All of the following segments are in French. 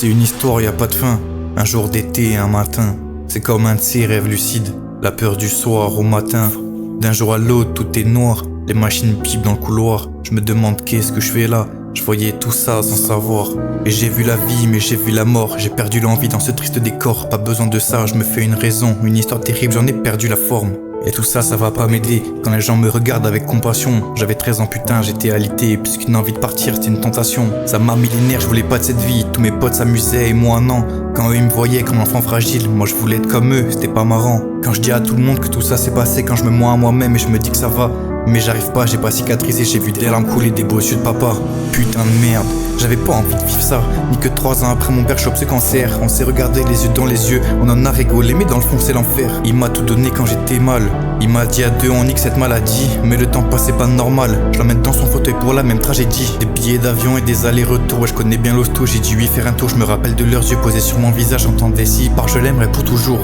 C'est une histoire, y a pas de fin. Un jour d'été et un matin. C'est comme un de ces rêves lucides. La peur du soir au matin. D'un jour à l'autre, tout est noir. Les machines pipent dans le couloir. Je me demande qu'est-ce que je fais là. Je voyais tout ça sans savoir. Et j'ai vu la vie, mais j'ai vu la mort. J'ai perdu l'envie dans ce triste décor. Pas besoin de ça, je me fais une raison. Une histoire terrible, j'en ai perdu la forme. Et tout ça, ça va pas m'aider. Quand les gens me regardent avec compassion. J'avais 13 ans, putain, j'étais alité. Puisqu'une envie de partir, c'était une tentation. Ça m'a mis les nerfs, je voulais pas de cette vie. Tous mes potes s'amusaient et moi non. Quand eux ils me voyaient comme un enfant fragile, moi je voulais être comme eux, c'était pas marrant. Quand je dis à tout le monde que tout ça s'est passé, quand je me mens à moi-même et je me dis que ça va. Mais j'arrive pas, j'ai pas cicatrisé, j'ai vu des larmes couler des beaux yeux de papa. Putain de merde, j'avais pas envie de vivre ça. Ni que 3 ans après mon père chope ce cancer. On s'est regardé les yeux dans les yeux, on en a rigolé, mais dans le fond c'est l'enfer. Il m'a tout donné quand j'étais mal. Il m'a dit à 2 on nique cette maladie. Mais le temps passait pas normal. Je l'emmène dans son fauteuil pour la même tragédie. Des billets d'avion et des allers-retours. Ouais, je connais bien l'hosto, j'ai dû lui faire un tour. Je me rappelle de leurs yeux posés sur mon visage. J'entendais si part je l'aimerais pour toujours.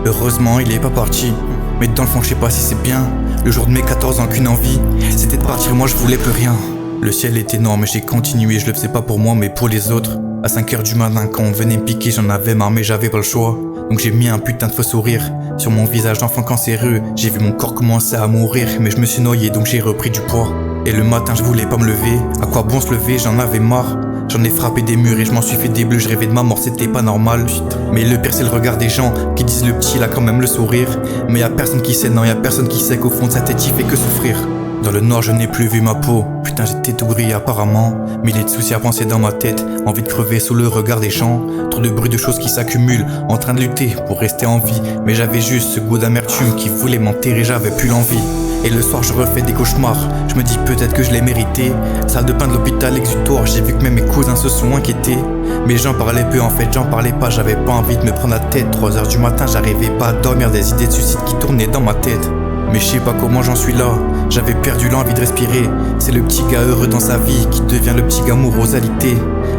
Heureusement il est pas parti. Mais dans le fond je sais pas si c'est bien. Le jour de mes 14 ans qu'une envie, c'était de partir, moi je voulais plus rien. Le ciel était noir mais j'ai continué, je le faisais pas pour moi mais pour les autres. À 5h du matin quand on venait me piquer, j'en avais marre mais j'avais pas le choix. Donc j'ai mis un putain de faux sourire sur mon visage d'enfant cancéreux. J'ai vu mon corps commencer à mourir, mais je me suis noyé donc j'ai repris du poids. Et le matin je voulais pas me lever, à quoi bon se lever, j'en avais marre. J'en ai frappé des murs et je m'en suis fait des bleus, je rêvais de ma mort, c'était pas normal. Mais le pire c'est le regard des gens qui disent le petit il a quand même le sourire. Mais y'a personne qui sait, non y'a personne qui sait qu'au fond de sa tête il fait que souffrir. Dans le noir je n'ai plus vu ma peau, putain j'étais tout gris apparemment. Milliers de soucis à penser dans ma tête, envie de crever sous le regard des gens. Trop de bruit de choses qui s'accumulent, en train de lutter pour rester en vie. Mais j'avais juste ce goût d'amertume qui voulait m'enterrer, j'avais plus l'envie. Et le soir je refais des cauchemars, je me dis peut-être que je l'ai mérité. Salle de bain de l'hôpital exutoire, j'ai vu que même mes cousins se sont inquiétés. Mais j'en parlais peu en fait, j'en parlais pas, j'avais pas envie de me prendre la tête. 3h du matin j'arrivais pas à dormir, des idées de suicide qui tournaient dans ma tête. Mais je sais pas comment j'en suis là, j'avais perdu l'envie de respirer. C'est le petit gars heureux dans sa vie qui devient le petit gars morosalité.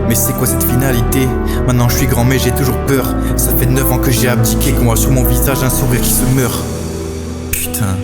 Mais c'est quoi cette finalité? Maintenant je suis grand mais j'ai toujours peur. Ça fait 9 ans que j'ai abdiqué, qu'on voit sur mon visage un sourire qui se meurt. Putain.